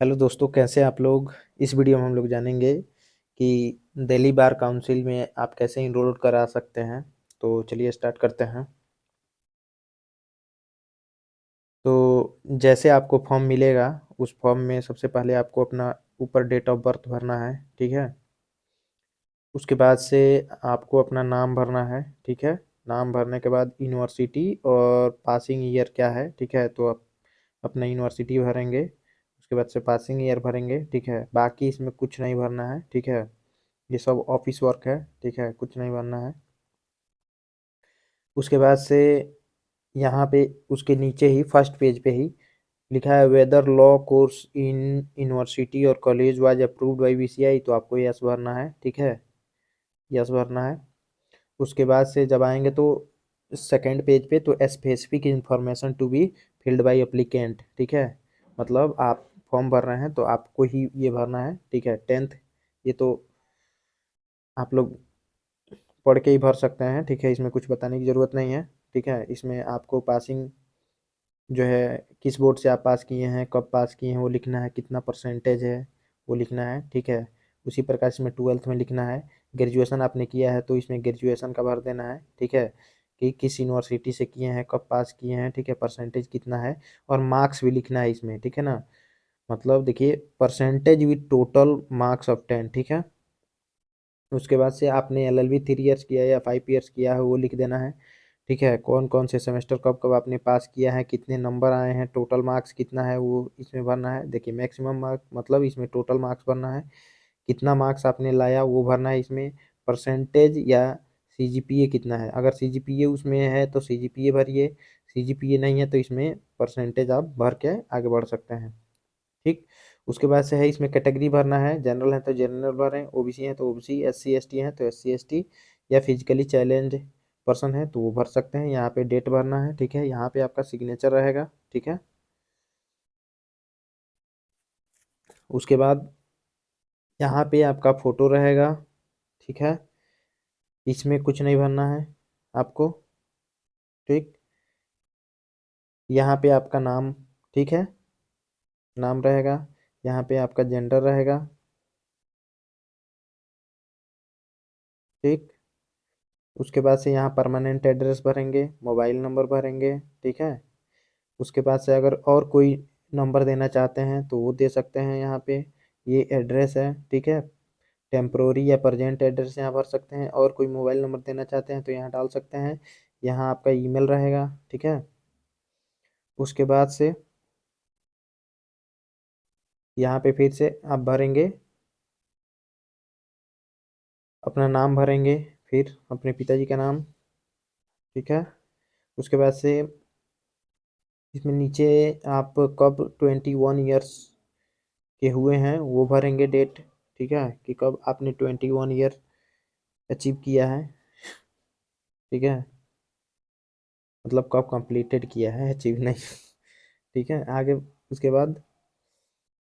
Hello दोस्तों, कैसे हैं आप लोग। इस वीडियो में हम लोग जानेंगे कि दिल्ली बार काउंसिल में आप कैसे इनरोल करा सकते हैं। तो चलिए स्टार्ट करते हैं। तो जैसे आपको फॉर्म मिलेगा, उस फॉर्म में सबसे पहले आपको अपना ऊपर डेट ऑफ बर्थ भरना है। ठीक है। उसके बाद से आपको अपना नाम भरना है। ठीक है। नाम भरने के बाद यूनिवर्सिटी और पासिंग ईयर क्या है। ठीक है। तो आप अपना यूनिवर्सिटी भरेंगे। उसके बाद से पासिंग ईयर भरेंगे। ठीक है। बाकी इसमें कुछ नहीं भरना है। ठीक है। ये सब ऑफिस वर्क है। ठीक है। कुछ नहीं भरना है। उसके बाद से यहाँ पे उसके नीचे ही फर्स्ट पेज पे ही लिखा है whether law course in university और college was approved by BCI. तो आपको यस भरना है। ठीक है। यस भरना है। उसके बाद से जब आएंगे तो सेकंड पेज पे तो specific information to be filled by applicant. ठीक है। मतलब आप फॉर्म भर रहे हैं तो आपको ही ये भरना है। ठीक है। टेंथ ये तो आप लोग पढ़ के ही भर सकते हैं। ठीक है। इसमें कुछ बताने की ज़रूरत नहीं है। ठीक है। इसमें आपको पासिंग जो है किस बोर्ड से आप पास किए हैं, कब पास किए हैं वो लिखना है, कितना परसेंटेज है वो लिखना है। ठीक है। उसी प्रकार से इसमें ट्वेल्थ में लिखना है। ग्रेजुएशन आपने किया है तो इसमें ग्रेजुएशन का भर देना है। ठीक है। कि किस यूनिवर्सिटी से किए हैं, कब पास किए हैं। ठीक है। परसेंटेज कितना है और मार्क्स भी लिखना है इसमें। ठीक है ना। मतलब देखिए, percentage with total marks of 10। ठीक है। उसके बाद से आपने एलएलबी 3 इयर्स किया है या 5 इयर्स किया है वो लिख देना है। ठीक है। कौन कौन से सेमेस्टर कब कब आपने पास किया है, कितने नंबर आए हैं, टोटल मार्क्स कितना है वो इसमें भरना है। देखिए, मैक्सिमम मार्क मतलब इसमें टोटल मार्क्स भरना है, कितना मार्क्स आपने लाया वो भरना है इसमें। परसेंटेज या सीजीपीए कितना है, अगर सीजीपीए उसमें है तो सीजीपीए भरिए, सीजीपीए नहीं है तो इसमें परसेंटेज आप भर के आगे बढ़ सकते हैं। ठीक। उसके बाद से है इसमें कैटेगरी भरना है। जनरल है तो जनरल भरें, ओबीसी है तो ओबीसी, एससी एसटी है तो एससी एसटी, या फिजिकली चैलेंज पर्सन है तो वो भर सकते हैं। यहाँ पे डेट भरना है। ठीक है। यहाँ पे आपका सिग्नेचर रहेगा। ठीक है। उसके बाद यहाँ पे आपका फोटो रहेगा। ठीक है। इसमें कुछ नहीं भरना है आपको। ठीक। यहाँ पे आपका नाम। ठीक है। नाम रहेगा। यहाँ पे आपका जेंडर रहेगा। ठीक। उसके बाद से यहाँ परमानेंट एड्रेस भरेंगे, मोबाइल नंबर भरेंगे। ठीक है। उसके बाद से अगर और कोई नंबर देना चाहते हैं तो वो दे सकते हैं यहाँ पे। ये एड्रेस है। ठीक है। टेम्प्रोरी या प्रजेंट एड्रेस यहाँ भर सकते हैं, और कोई मोबाइल नंबर देना चाहते हैं तो यहाँ डाल सकते हैं। यहाँ आपका ईमेल रहेगा। ठीक है। उसके बाद से यहाँ पे फिर से आप भरेंगे, अपना नाम भरेंगे, फिर अपने पिताजी का नाम। ठीक है। उसके बाद से इसमें नीचे आप कब 21 ईयर्स के हुए हैं वो भरेंगे डेट। ठीक है। कि कब आपने 21 ईयर अचीव किया है। ठीक है। मतलब कब कंप्लीटेड किया है, अचीव नहीं। ठीक है। आगे उसके बाद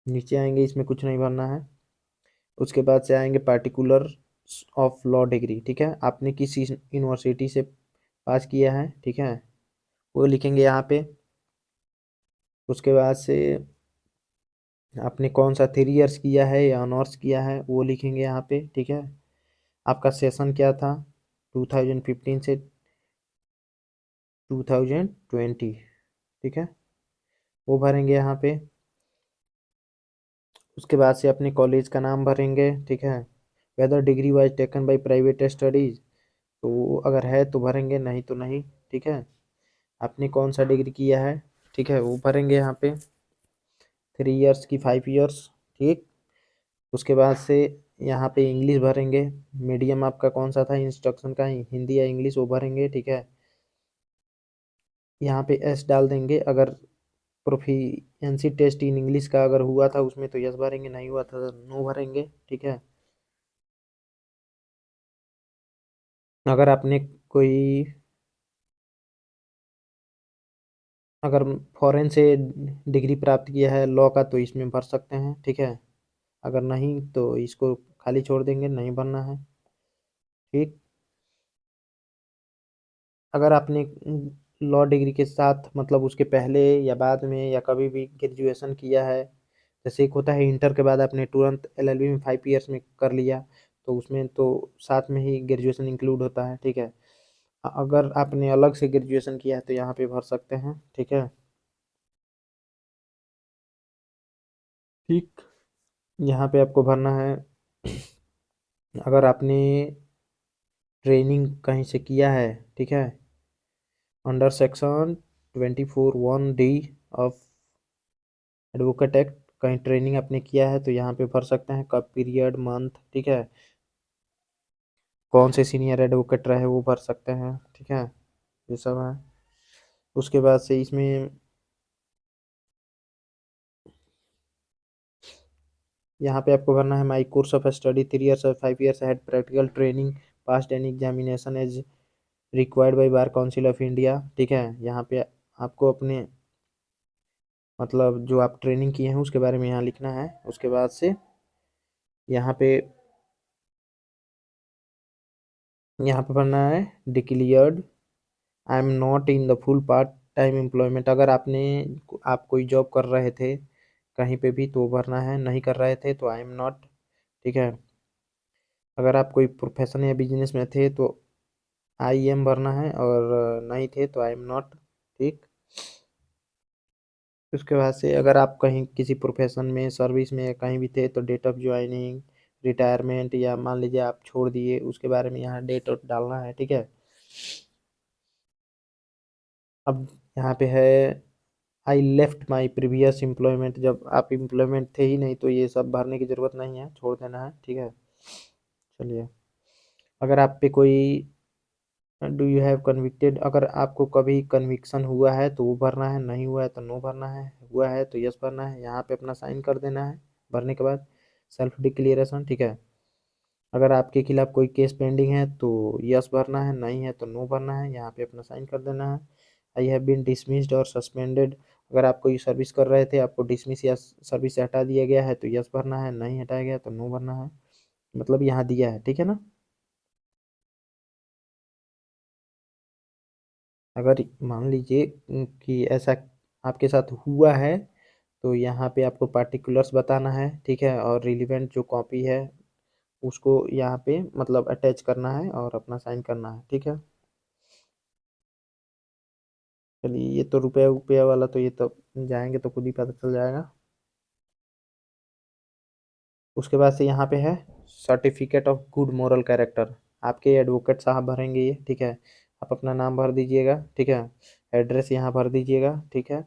नीचे आएंगे, इसमें कुछ नहीं भरना है। उसके बाद से आएंगे पार्टिकुलर ऑफ लॉ डिग्री। ठीक है। आपने किस यूनिवर्सिटी से पास किया है। ठीक है। वो लिखेंगे यहाँ पे। उसके बाद से आपने कौन सा 3 इयर्स किया है या ऑनर्स किया है वो लिखेंगे यहाँ पे। ठीक है। आपका सेशन क्या था 2015 से 2020। ठीक है। वो भरेंगे यहाँ पे। उसके बाद से अपने कॉलेज का नाम भरेंगे। ठीक है। Whether degree was taken by private studies, तो वो अगर है तो भरेंगे, नहीं तो नहीं। ठीक है। आपने कौन सा डिग्री किया है। ठीक है। वो भरेंगे यहाँ पे। 3 इयर्स की 5 इयर्स। ठीक। उसके बाद से यहाँ पे इंग्लिश भरेंगे। मीडियम आपका कौन सा था इंस्ट्रक्शन का, हिंदी या इंग्लिश, वो भरेंगे। ठीक है। यहाँ पे एस डाल देंगे। अगर प्रोफिशिएंसी टेस्ट इन इंग्लिश का अगर हुआ था उसमें तो यस भरेंगे, नहीं हुआ था तो नो भरेंगे। ठीक है। अगर आपने कोई अगर फॉरेन से डिग्री प्राप्त किया है लॉ का तो इसमें भर सकते हैं। ठीक है। अगर नहीं तो इसको खाली छोड़ देंगे, नहीं भरना है। ठीक। अगर आपने लॉ डिग्री के साथ मतलब उसके पहले या बाद में या कभी भी ग्रेजुएशन किया है, जैसे एक होता है इंटर के बाद आपने तुरंत एलएलबी में 5 ईयर्स में कर लिया, तो उसमें तो साथ में ही ग्रेजुएशन इंक्लूड होता है, ठीक है। अगर आपने अलग से ग्रेजुएशन किया है तो यहाँ पे भर सकते हैं, ठीक है। ठीक, यहाँ पे आपको भरना है। अगर आपने ट्रेनिंग कहीं से किया है, ठीक है, under section 24(1)(d) of advocate act, कहीं ट्रेनिंग आपने किया है तो यहाँ पे भर सकते हैं, कब पीरियड, मंथ, ठीक है, कौन से सीनियर एडवोकेट रहे वो भर सकते हैं, ठीक है, ये सब है। उसके बाद से इसमें यहाँ पे आपको भरना है, my course of study 3 years और 5 years had practical training passed any examination as required by bar council of India, ठीक है। यहाँ पे आपको अपने मतलब जो आप ट्रेनिंग किए हैं उसके बारे में यहाँ लिखना है। उसके बाद से यहाँ पे भरना है, declared I am not in the full part time employment. अगर आप कोई जॉब कर रहे थे कहीं पे भी तो भरना है, नहीं कर रहे थे तो आई एम नॉट, ठीक है। अगर आप कोई प्रोफेशन या बिजनेस में थे तो आई एम भरना है, और नहीं थे तो आई एम नॉट, ठीक। उसके बाद से अगर आप कहीं किसी प्रोफेशन में, सर्विस में कहीं भी थे तो डेट ऑफ ज्वाइनिंग, रिटायरमेंट, या मान लीजिए आप छोड़ दिए उसके बारे में यहाँ डेट डालना है, ठीक है। अब यहाँ पे है, I left my previous employment, जब आप एम्प्लॉयमेंट थे ही नहीं तो ये सब भरने की ज़रूरत नहीं है, छोड़ देना है, ठीक है। चलिए, अगर आप पे कोई डू यू हैव कन्विक्टेड, अगर आपको कभी कन्विक्शन हुआ है तो वो भरना है, नहीं हुआ है तो नो भरना है, हुआ है तो यस भरना है। यहाँ पे अपना साइन कर देना है भरने के बाद, सेल्फ डिक्लेरेशन, ठीक है। अगर आपके खिलाफ कोई केस पेंडिंग है तो यस भरना है, नहीं है तो नो भरना है, यहाँ पे अपना साइन कर देना है। आई हैव बीन डिसमिस्ड और सस्पेंडेड, अगर आप कोई सर्विस कर रहे थे आपको डिसमिस या सर्विस से हटा दिया गया है तो यस भरना है, नहीं हटाया गया तो नो भरना है, मतलब यहाँ दिया है, ठीक है ना। अगर मान लीजिए कि ऐसा आपके साथ हुआ है तो यहाँ पे आपको पार्टिकुलर्स बताना है, ठीक है, और रिलीवेंट जो कॉपी है उसको यहाँ पे मतलब अटैच करना है और अपना साइन करना है, ठीक है। चलिए, ये तो रुपया रुपया वाला तो ये तो जाएंगे तो खुद ही पता चल जाएगा। उसके बाद से यहाँ पे है certificate of good moral character, आपके एडवोकेट साहब भरेंगे ये, ठीक है। आप अपना नाम भर दीजिएगा, ठीक है, एड्रेस यहाँ भर दीजिएगा, ठीक है,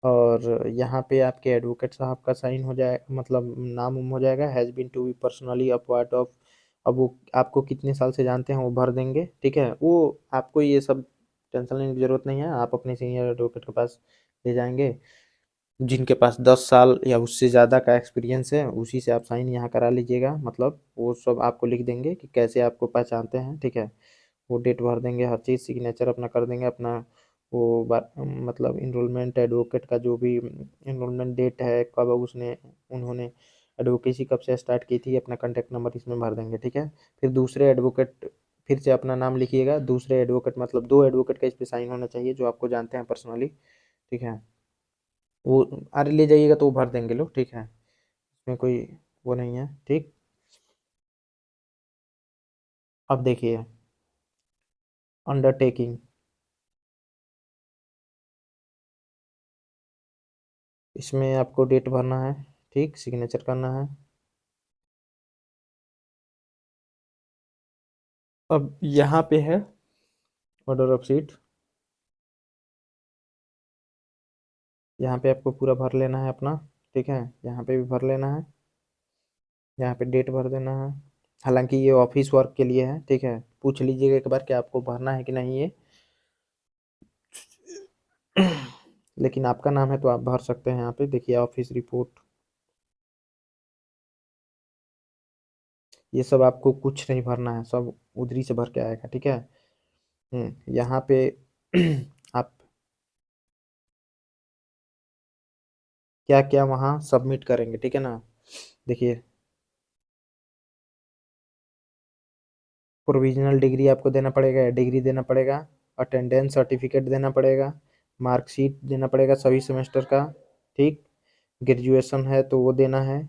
और यहाँ पे आपके एडवोकेट साहब का साइन हो जाए, मतलब नाम उम हो जाएगा, has been to be personally a part of. अब वो आपको कितने साल से जानते हैं वो भर देंगे, ठीक है। वो आपको ये सब टेंशन लेने की ज़रूरत नहीं है, आप अपने सीनियर एडवोकेट के पास ले जाएंगे, जिनके पास 10 साल या उससे ज़्यादा का एक्सपीरियंस है उसी से आप साइन यहाँ करा लीजिएगा, मतलब वो सब आपको लिख देंगे कि कैसे आपको पहचानते हैं, ठीक है। वो डेट भर देंगे, हर चीज़ सिग्नेचर अपना कर देंगे, अपना वो मतलब इनरोलमेंट एडवोकेट का जो भी इनरोलमेंट डेट है, कब उसने उन्होंने एडवोकेसी कब से स्टार्ट की थी, अपना कॉन्टैक्ट नंबर इसमें भर देंगे, ठीक है। फिर दूसरे एडवोकेट, फिर से अपना नाम लिखिएगा, दूसरे एडवोकेट मतलब 2 एडवोकेट का इस पे साइन होना चाहिए जो आपको जानते हैं पर्सनली, ठीक है। वो अरे ले जाइएगा तो वो भर देंगे लोग, ठीक है, इसमें कोई वो नहीं है, ठीक। अब देखिए, अंडरटेकिंग, इसमें आपको डेट भरना है, ठीक, सिग्नेचर करना है। अब यहाँ पे है ऑर्डर ऑफ सीट, यहाँ पे आपको पूरा भर लेना है अपना, ठीक है, यहाँ पे भी भर लेना है, यहाँ पे डेट भर देना है। हालांकि ये ऑफिस वर्क के लिए है, ठीक है, पूछ लीजिएगा एक बार कि आपको भरना है कि नहीं ये लेकिन आपका नाम है तो आप भर सकते हैं। यहाँ पे देखिए ऑफिस रिपोर्ट, ये सब आपको कुछ नहीं भरना है, सब उधरी से भर के आएगा, ठीक है। यहाँ पे आप क्या क्या वहाँ सबमिट करेंगे, ठीक है ना। देखिए, प्रोविजनल डिग्री आपको देना पड़ेगा, डिग्री देना पड़ेगा, अटेंडेंस सर्टिफिकेट देना पड़ेगा, मार्कशीट देना पड़ेगा सभी सेमेस्टर का, ठीक। ग्रेजुएशन है तो वो देना है,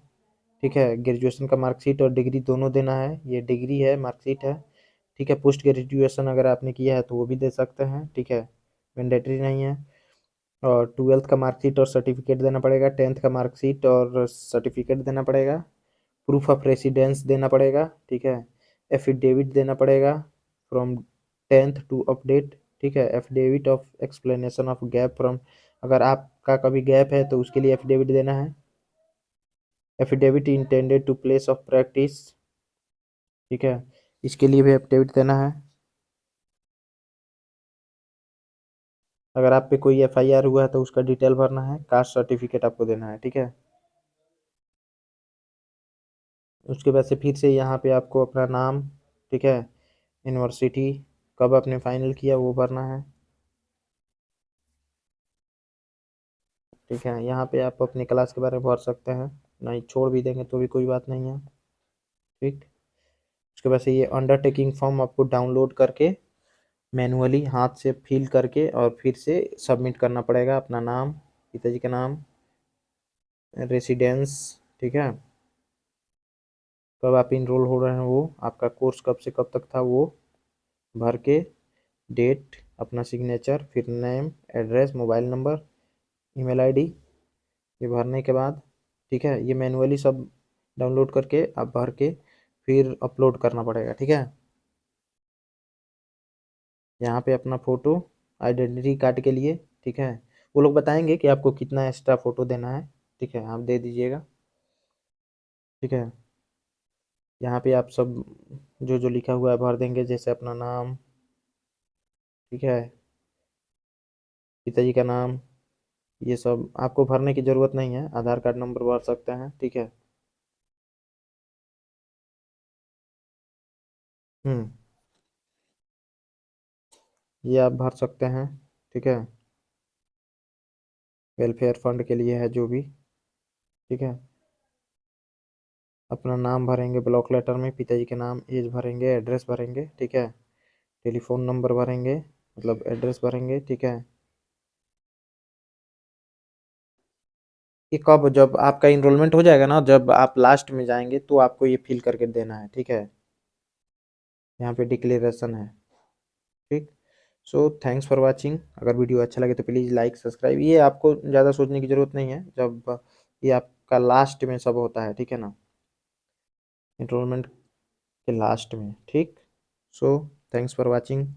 ठीक है। ग्रेजुएशन का मार्कशीट और डिग्री दोनों देना है, ये डिग्री है, मार्कशीट है, ठीक है। पोस्ट ग्रेजुएशन अगर आपने किया है तो वो भी दे सकते हैं, ठीक है, मैंडेटरी नहीं है। और 12th का मार्कशीट और सर्टिफिकेट देना पड़ेगा, 10th का मार्कशीट और सर्टिफिकेट देना पड़ेगा, प्रूफ ऑफ रेसिडेंस देना पड़ेगा, ठीक है। एफिडेविट देना पड़ेगा फ्रॉम 10th टू अपडेट, ठीक है। Affidavit of explanation of gap from, अगर आपका कभी गैप है तो उसके लिए एफिडेविट देना है। Affidavit intended to place of practice, ठीक है, इसके लिए भी एफिडेविट देना है। अगर आप पे कोई एफआईआर हुआ है तो उसका डिटेल भरना है, कास्ट सर्टिफिकेट आपको देना है, ठीक है। उसके बाद से फिर से यहाँ पे आपको अपना नाम, ठीक है, यूनिवर्सिटी, कब आपने फाइनल किया वो भरना है, ठीक है। यहाँ पे आप अपने क्लास के बारे में भर सकते हैं, नहीं छोड़ भी देंगे तो भी कोई बात नहीं है, ठीक। उसके बाद से ये अंडरटेकिंग फॉर्म आपको डाउनलोड करके मैनुअली हाथ से फिल करके और फिर से सबमिट करना पड़ेगा, अपना नाम, पिताजी का नाम, रेसिडेंस, ठीक है, कब आप इनरोल हो रहे हैं वो, आपका कोर्स कब से कब तक था वो भर के, डेट, अपना सिग्नेचर, फिर name, address, mobile number, email ID, ये भरने के बाद, ठीक है, ये मैनुअली सब डाउनलोड करके आप भर के फिर अपलोड करना पड़ेगा, ठीक है। यहाँ पे अपना फ़ोटो आइडेंटिटी कार्ड के लिए, ठीक है, वो लोग बताएंगे कि आपको कितना एक्स्ट्रा फ़ोटो देना है, ठीक है, आप दे दीजिएगा, ठीक है। यहाँ पे आप सब जो जो लिखा हुआ है भर देंगे, जैसे अपना नाम, ठीक है, पिताजी का नाम, ये सब आपको भरने की ज़रूरत नहीं है, आधार कार्ड नंबर भर सकते हैं, ठीक है। हम्म, ये आप भर सकते हैं, ठीक है, वेलफेयर फंड के लिए है जो भी, ठीक है। अपना नाम भरेंगे ब्लॉक लेटर में, पिताजी के नाम, एज भरेंगे, एड्रेस भरेंगे, ठीक है, टेलीफोन नंबर भरेंगे, मतलब एड्रेस भरेंगे, ठीक है। ये कब, जब आपका इनरोलमेंट हो जाएगा ना, जब आप लास्ट में जाएंगे तो आपको ये फिल करके देना है, ठीक है। यहाँ पे डिक्लेरेशन है, ठीक। सो थैंक्स फॉर वाचिंग, अगर वीडियो अच्छा लगे तो प्लीज़ लाइक सब्सक्राइब, ये आपको ज़्यादा सोचने की ज़रूरत नहीं है, जब ये आपका लास्ट में सब होता है, ठीक है ना, इनरोलमेंट के लास्ट में, ठीक। So thanks for watching.